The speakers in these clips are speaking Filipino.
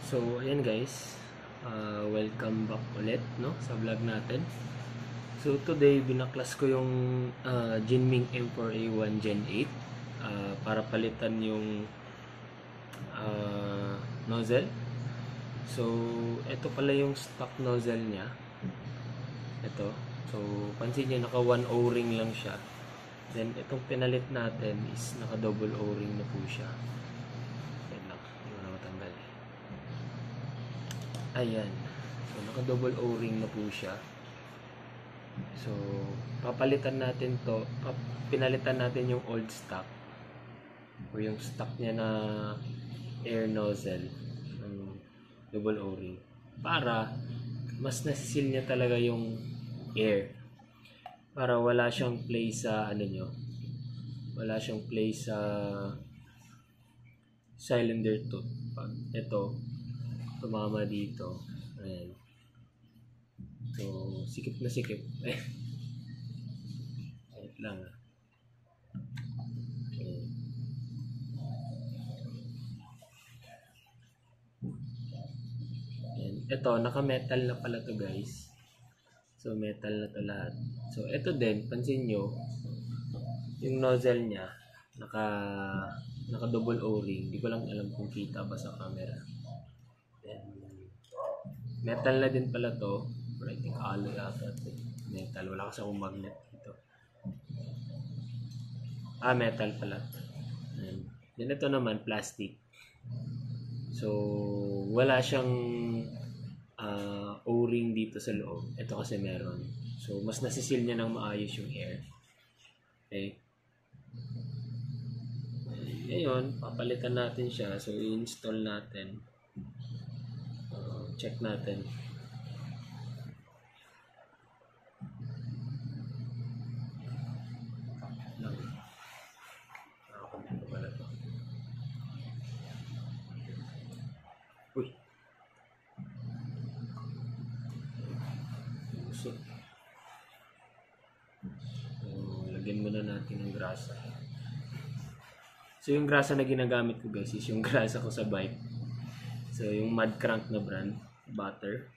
So, ayan guys. Welcome back ulit no, sa vlog natin. So, today, binaklas ko yung Jinming M4A1 Gen 8 para palitan yung nozzle. So, ito pala yung stock nozzle niya. Ito. So, pansin niyo, naka 1 O-ring lang siya. Then, itong pinalit natin is naka double O-ring na po siya. Ayan. So, naka-double O-ring na po siya. So, papalitan natin to. Pinalitan natin yung old stock. O yung stock niya na air nozzle ng double O-ring. Para mas nasisil niya talaga yung air. Para wala siyang play sa ano nyo. Wala siyang play sa cylinder tooth. Pag ito, tumama dito. Ayan. So, sikip na sikip. Wait lang. Okay. Ayan. Ito, naka-metal na pala to guys. So, metal na to lahat. So, ito din, pansin nyo, yung nozzle niya, naka double O-ring. Hindi ko lang alam kung kita ba sa camera. Metal na din pala to. But I think alloy yata ito. Metal. Wala kasi akong magnet dito. Metal pala. Ayan. Then ito naman, plastic. So, wala siyang O-ring dito sa loob. Ito kasi meron. So, mas nasisil niya ng maayos yung air. Okay. Ngayon, papalitan natin siya. So, i-install natin. Check natin. Uy. So, lagyan muna natin ng grasa. So, yung grasa na ginagamit ko guys is yung grasa ko sa bike. So, yung Mud Crank na brand. Butter.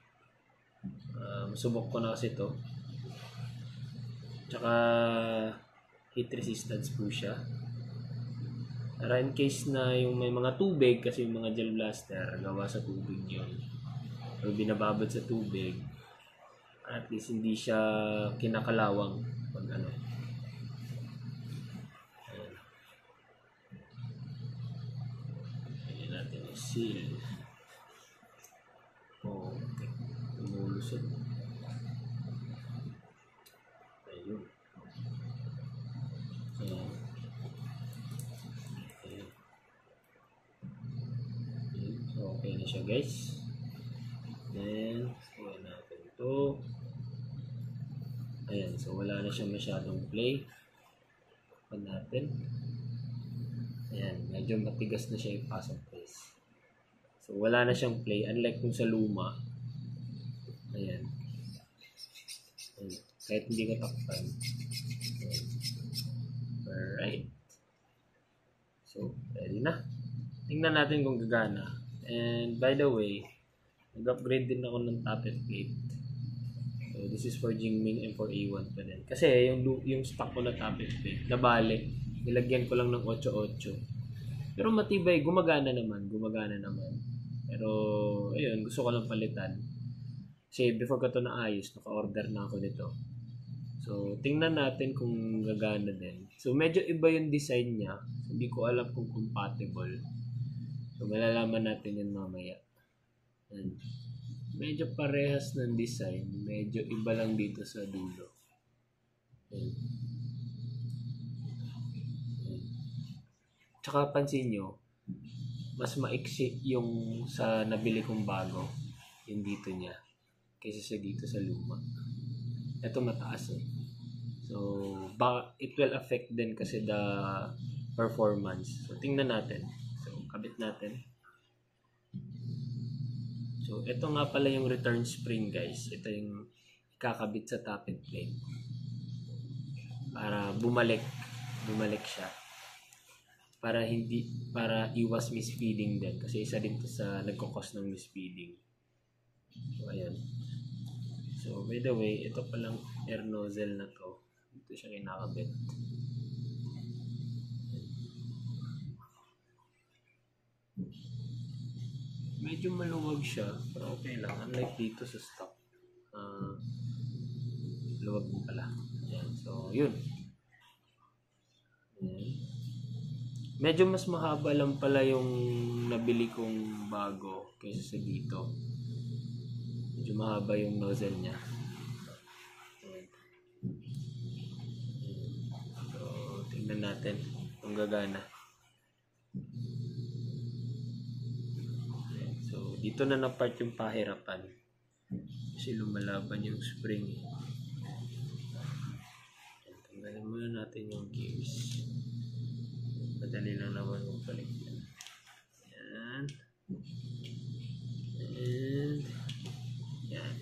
Subok ko na kasi ito. Tsaka heat resistance po siya. Para in case na yung may mga tubig, kasi yung mga gel blaster gawa sa tubig yun, o binababad sa tubig, at least hindi siya kinakalawang pag ano. Ayan natin i-seal. Okay. Lumulusot. Ayun. Ayan. Ayan. So, okay na siya guys. Then, kuha natin ito. Ayan. So, wala na siya masyadong play. Kuha natin. Ayan. Medyo matigas na siya ipasok guys. So, wala na siyang play. Unlike kung sa luma. Ayan. Ayan. Kahit hindi ko takpan. Ayan. Alright. So, ready na. Tingnan natin kung gagana. And by the way, nag-upgrade din ako ng tappet plate. So, this is for Jinming M4A1 pa din. Kasi yung stock ko na tappet plate, nabali. Nilagyan ko lang ng 8.8. Pero matibay, gumagana naman. Pero, ayun, gusto ko lang palitan. Kasi before ko ito naayos, naka-order na ako nito. So, tingnan natin kung gagana din. So, medyo iba yung design niya. Hindi ko alam kung compatible. So, malalaman natin yun mamaya. And, medyo parehas ng design. Medyo iba lang dito sa dulo. And, tsaka pansin nyo, mas maiksi yung sa nabili kong bago, yung dito niya, kaysa sa dito sa luma. Ito mataas eh. So, it will affect din kasi the performance. So, tingnan natin. So, kabit natin. So, ito nga pala yung return spring guys. Ito yung kakabit sa tappet plate. Para bumalik siya. para iwas misfeeding din kasi isa din to sa nagko-cause ng misfeeding. So ayan. So by the way, ito palang air nozzle na to. Ito siya kinakabit. Medyo maluwag siya, pero okay lang. Unlike dito sa stock. Luwag mo pala. Ayan. So, yun. Ayan. Medyo mas mahaba lang pala yung nabili kong bago kaysa sa dito. Medyo mahaba yung nozzle niya. Ayan. So, tingnan natin kung gagana. Ayan. So, dito na na-part yung pahirapan. Kasi lumalaban yung spring. Tanggalin muna natin yung gears. Madali lang naman magpalit yan. Ayan. And yan.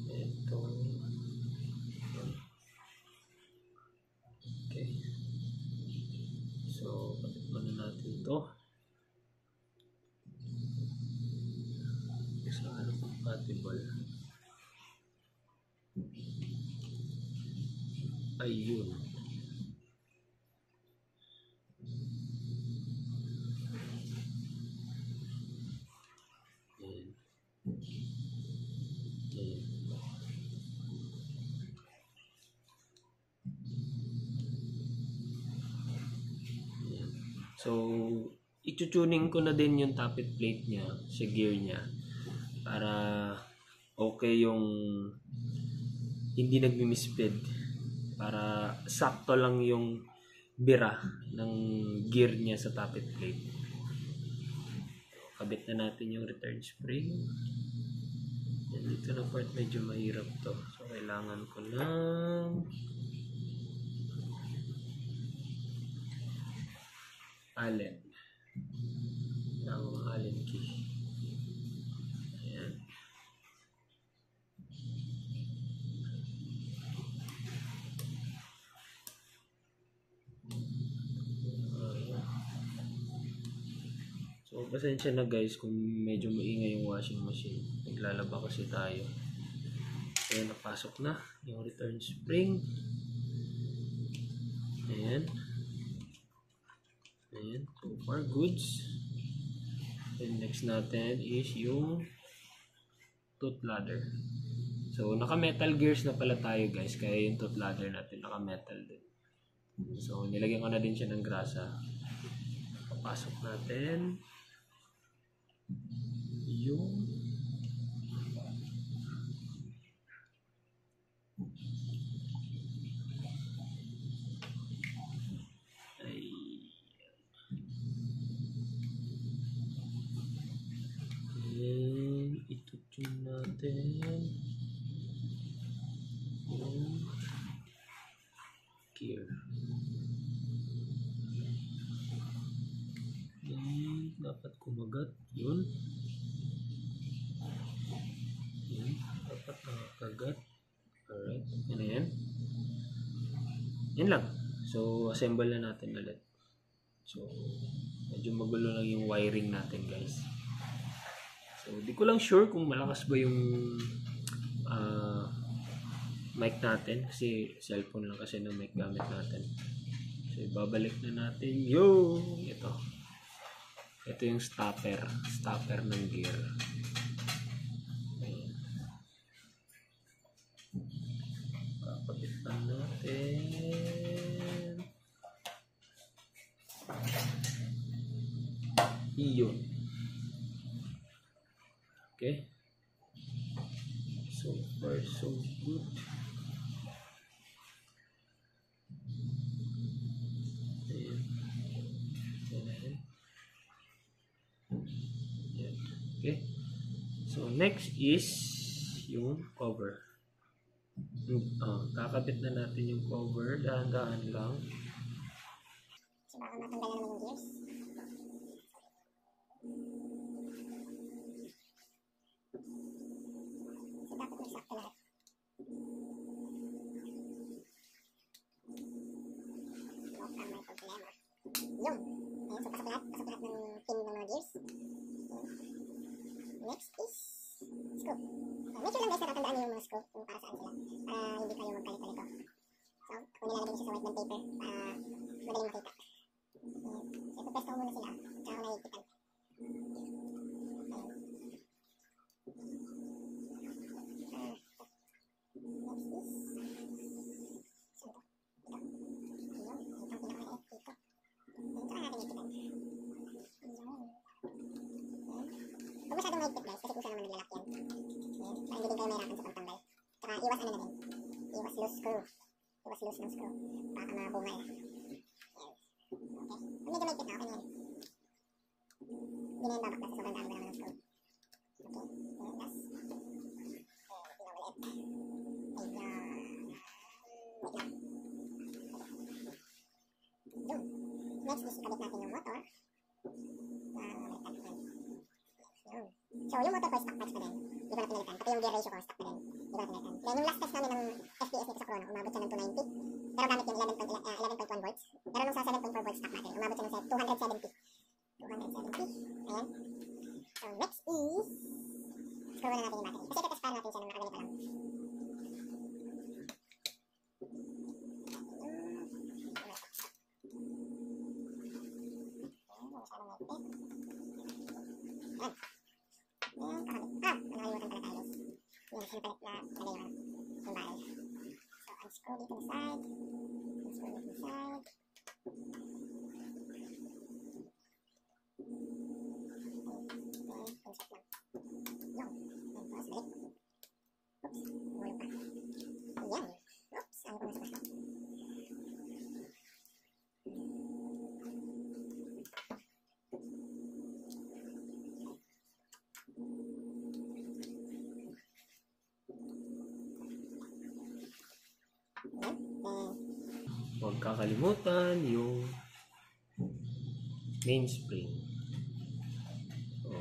Ito. Okay. So, palit muna natin ito. So, ano compatible? Ayun. Ayan. Ayan. Ayan. So, itutuning ko na din yung tappet plate niya sa gear niya para okay yung hindi nagmi-misfeed. Para sakto lang yung bira ng gear niya sa tappet plate. Kabit na natin yung return spring. And dito na part medyo mahirap to. So kailangan ko ng allen. Ng allen key. Ayan. So, pasensya na guys kung medyo maingay yung washing machine. Naglalaba kasi tayo. Ayan, napasok na yung return spring. Ayan. Ayan, so far goods. And next natin is yung tooth ladder. So, naka-metal gears na pala tayo guys. Kaya yung tooth ladder natin naka-metal din. So, nilagyan ko na din siya ng grasa. Papasok natin yung itutune natin yung gear. And dapat kumagat yun. Dapat nakakagat. Alright, yan na yan. Yan lang. So, assemble na natin ulit. So, medyo magulo lang yung wiring natin guys. So, di ko lang sure kung malakas ba yung mic natin. Kasi cellphone lang kasi ng mic gamit natin. So, ibabalik na natin yung ito. Ito yung stopper. Stopper ng gear. Ayan. Papagitan natin. Iyon. Okay. So far, so good. Ayan. Ayan. Ayan. Okay. So next is yung cover. Kakabit na natin yung cover. Dahan-dahan lang. So baka matanggalan naman yung gears. So dapat magsakto lahat. Ayan, so pasok lahat ng pin ng mga gears. Next is screw. Make sure lang guys natatandaan niyo yung mga screw kung para saan sila. Para hindi kayo magkalit-kalito. So, kung nilalagay niyo siya sa white bond paper, madaling makita. Ayan. So, ipapesto ko muna sila. Tsaka ko nahihigpitan. Huwag masyadong mahigpit guys, kasi kusa naman naglalak yan. Ayan, para hindi din kayo mahirapan sa pagtanggal. Tsaka iwas ano na din, iwas loose screw. Iwas loose ng screw. Baka mabungay. Ayan. Okay. Kung medyo mahigpit na, okay na yan. Hindi na yan babaklas sa sobrang dami ba naman ng screw. Okay, ayan, last. Tingnan ulit. Ayan. Wait lang. Yun. Next is ikabit natin yung motor. So, yung motor ko stock parts pa din. Hindi ko na pinalitan. Pati yung gear ratio ko stock pa din. Hindi ko na pinalitan. Then, yung last test namin ng FPS nito sa Chrono, umabot siya ng 290. Pero gamit yung 11.1 volts. Pero nung sa 7.4 volts stock natin, umabot siya ng 270. 270. Ayan. So, next is screw na natin yung battery. Kasi ito-test natin siya nung nakaganito lang. Nakalimutan pala tayo guys. Yan, sinapalit na lagay yung barrel. So, unscrew dito na side. Unscrew dito na side. Okay, unscrew lang. Yung. Yan, tapos balik. Oops, umulong pa. Yan. Oops, ano ko nasa basta. Huwag kakalimutan yung mainspring. So,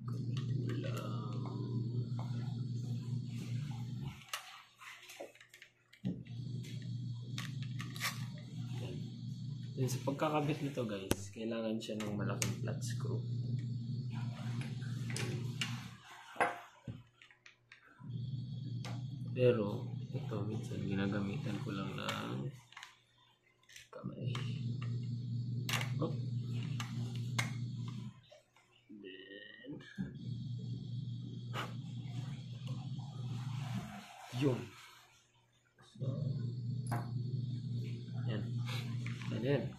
ganito lang. Then, sa pagkakabit nito guys, kailangan siya ng malaking flat screw. Pero, ito, minsan ginagamitan ko lang ng kamay. Oh. Then, yun. So, yan. Yan.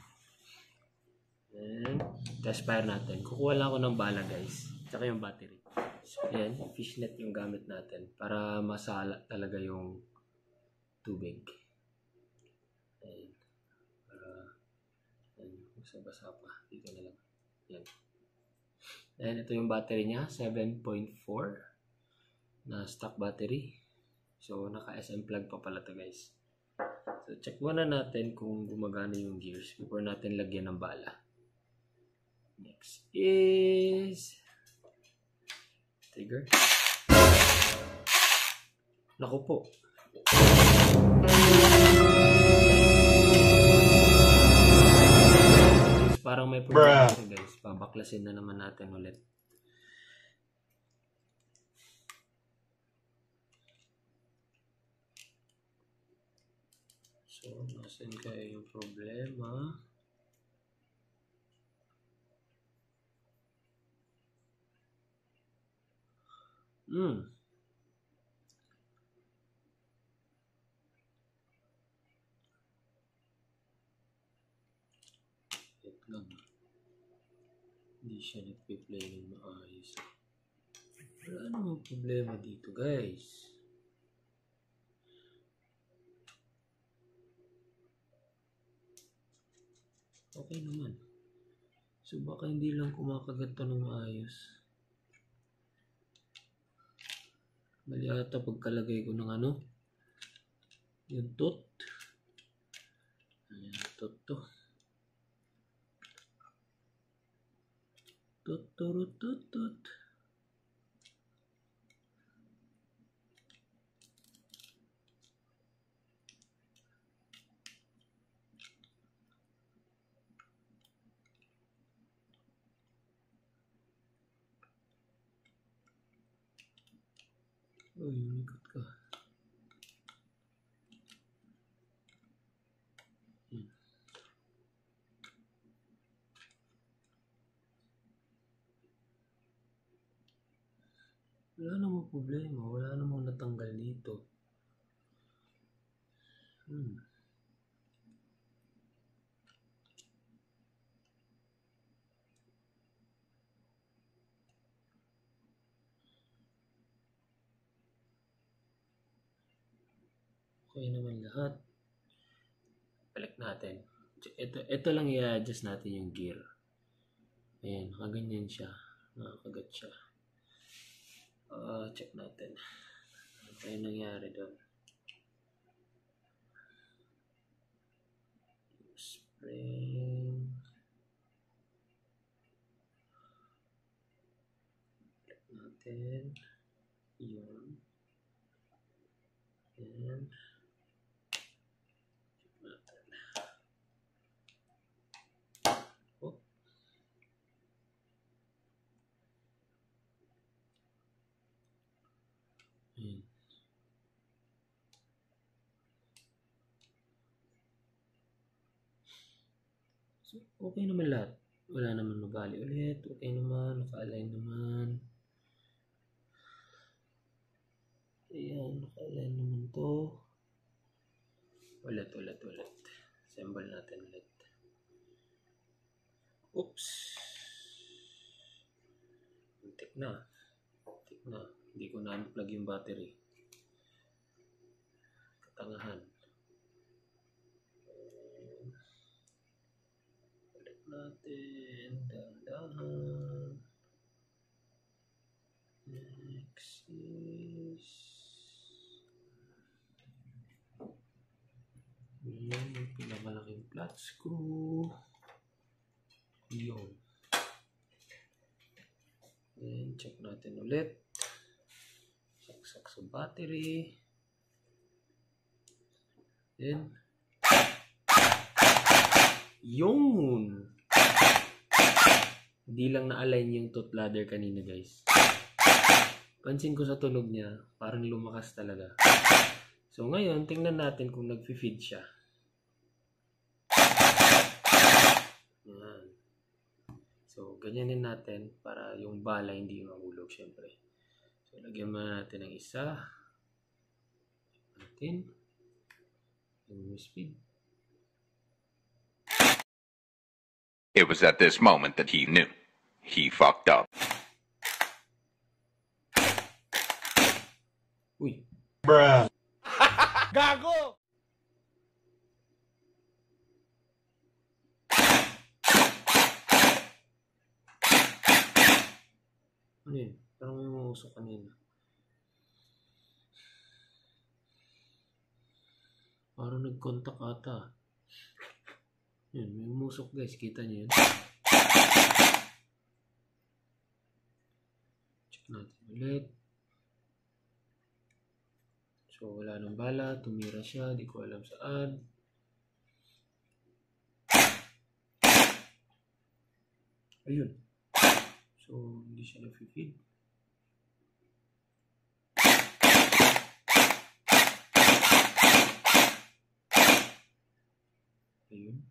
Then, test fire natin. Kukuha lang ako ng bala guys. Tsaka yung battery. So, yan. Fishnet yung gamit natin para masala talaga yung tubig. Ayan. Para, basa-basa pa. Dito na lang. Yan. Ayan, ito yung battery niya. 7.4 na stock battery. So, naka-SM plug pa pala to guys. So, check muna natin kung gumagana yung gears before natin lagyan ng bala. Next is trigger. Naku po. Parang may problema guys. Babaklasin na naman natin ulit. So, nasan kaya yung problema? Ito lang. Hindi siya nagpe-play ng maayos. Wala namang problema dito guys. Okay naman. So baka hindi lang kumakagat to ng maayos. Mali ata pagkalagay ko ng ano. Yung tooth. Ayan, tooth to. Tooth. Uy, umikot ka. Wala namang problema. Wala namang natanggal dito. Okay naman lahat. Balik natin. Ito lang i-adjust natin yung gear. Ayan, nakaganyan siya. Nakakagat siya. Check natin. Ano tayo nangyari doon? Spring. Check natin. Yun. And check natin. Oh. Ayan. So, okay naman lahat. Wala naman mabali ulit. Okay naman. Naka-align naman. Ayan. Naka-align naman to. Ulit. Assemble natin ulit. Oops. Muntik na. Hindi ko na-unplug yung battery. Katangahan. Ulit natin. Dahan-dahan. Next is... Yan yung pinakamalaking flat screw. Yun. Then, check natin ulit. Saksak sa battery. Then, yun! Hindi lang na-align yung tooth ladder kanina, guys. Pansin ko sa tunog niya, parang lumakas talaga. So, ngayon, tingnan natin kung nag-feed siya. Yan. So, ganyanin natin para yung bala hindi mahulog, syempre. So, lagyan muna natin ng isa. Natin. Yung speed. It was at this moment that he knew. He fucked up. Uy. Bruh. Gago! Ano yun? Parang may umusok kanina. Parang nag-contact ata. Yun, may umusok guys. Kita niyo yun? Check natin ulit. So, wala nang bala. Tumira siya. Di ko alam saan. Ayun. So, hindi siya na-feed. Ayun.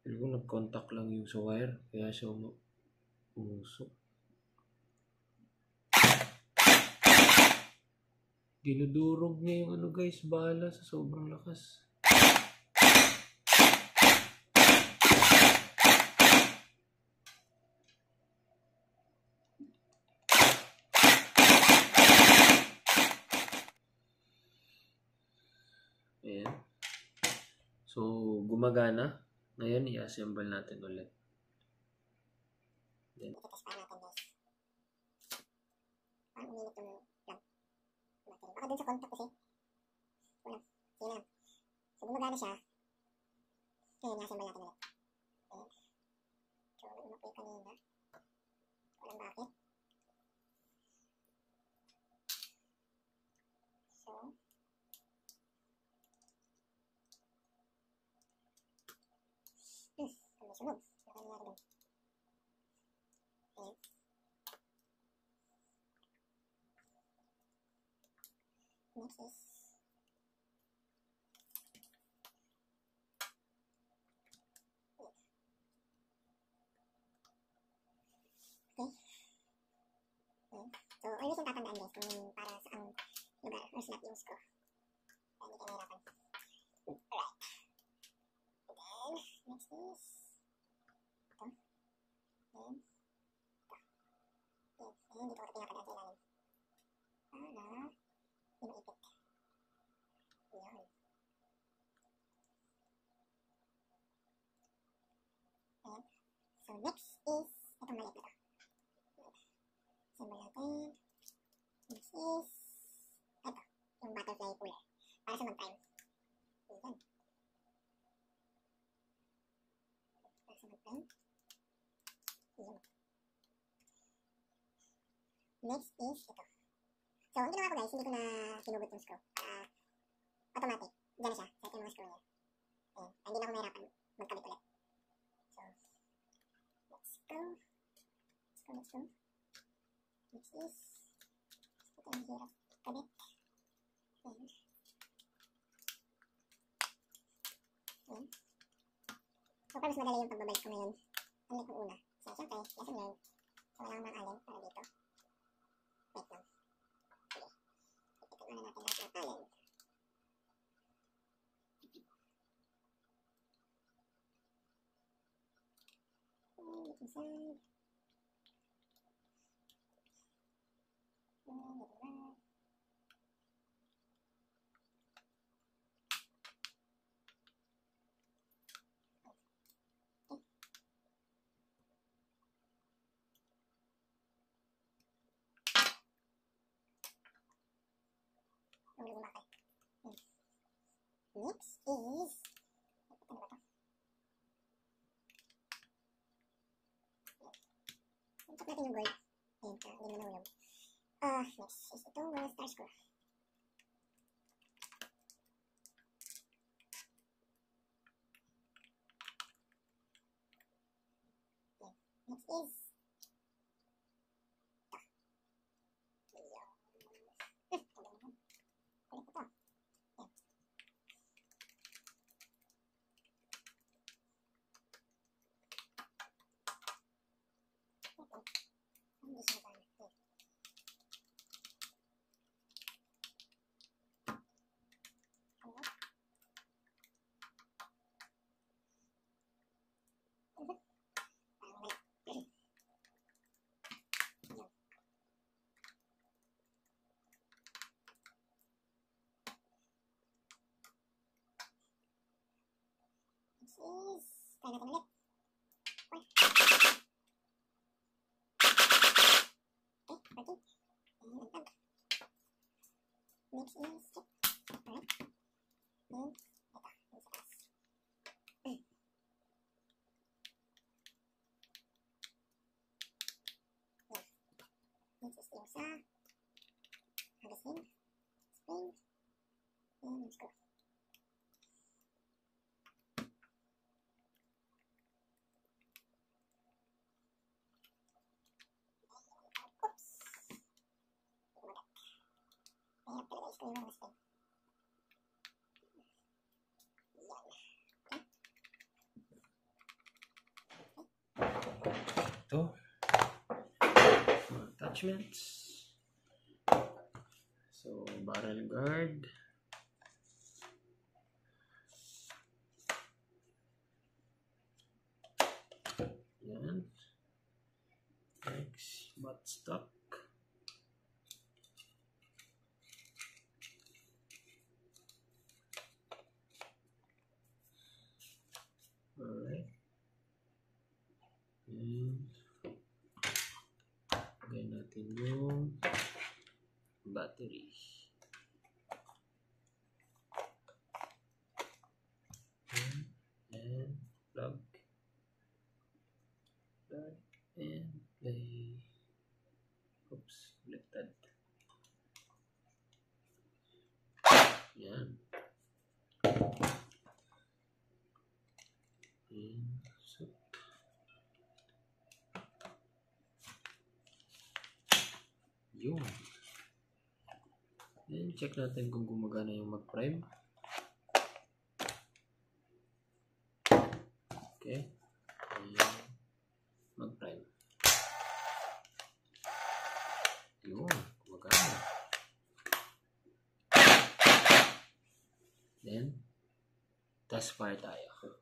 Pero kung nag-contact lang yung sa wire, kaya siya umusok. Dinudurog niya yung ano guys, bala sa sobrang lakas. Ayan. So, gumagana. Ngayon, i-assemble natin ulit. Then, Ito-test pa natin guys. Parang uminit yung plug. Baka dun sa contact kasi. Wala. Sige na. So, gumagana siya. Ngayon, i-assemble natin ulit. Okay. So, umapay kanina. Walang bakit. So, may sunog. Ano nangyari dun? Ayan. Next is okay. So, always yung tatandaan guys kung para sa ang lugar or slot yung screw. Kaya hindi kayo mahirapan. Alright. And then, next is ito. Then, ito. And dito ko ito pinakadaan sa ilalim. Para hindi maipit. Ayan. Ayan. So, next is itong maliit na ito. Symbol natin. Next is ito, yung butterfly puller. Para sa mag-prime. Ayan. Para sa mag-prime. Ayan. Next is ito. So, ang ginawa ko guys, hindi ko na kinugot yung screw. Automatic. Diyan na siya. Set yung mga screw niya. Ayan. Hindi na ako mahirapan magkabit ulit. So, let's go. Let's go. Next is ito ang hirap kabit. Ayan. Ayan. So, para mas madali yung pagbabalik ko ngayon. Unlike yung una. So, syempre, lesson learned. So, kailangan ng allen para dito. Wait lang. Sige. Ipitin na natin lahat ng allen. And inside. And get it right. Next is ano ba ito? Check natin yung gold. Ayan, hindi naman nahulog. Next is itong star screw. Okay. Next is try natin ulit. Okay, working. And untag. Next is check. Alright. And ito, yung sa taas. Next is yung sa hagasin, spring, and screw. Mahirap talaga i-screw yung mga spring. Yan. Ito. Mga attachments. So, barrel guard. Yan. Next, buttstock. Alright. And lagay natin yung battery. And plug. Plug and play. Oops, baliktad. Yan. So, yun. And I-check natin kung gumagana yung mag-prime. Okay. Ayan. Mag-prime. Yun. Gumagana. Then, task fire tayo.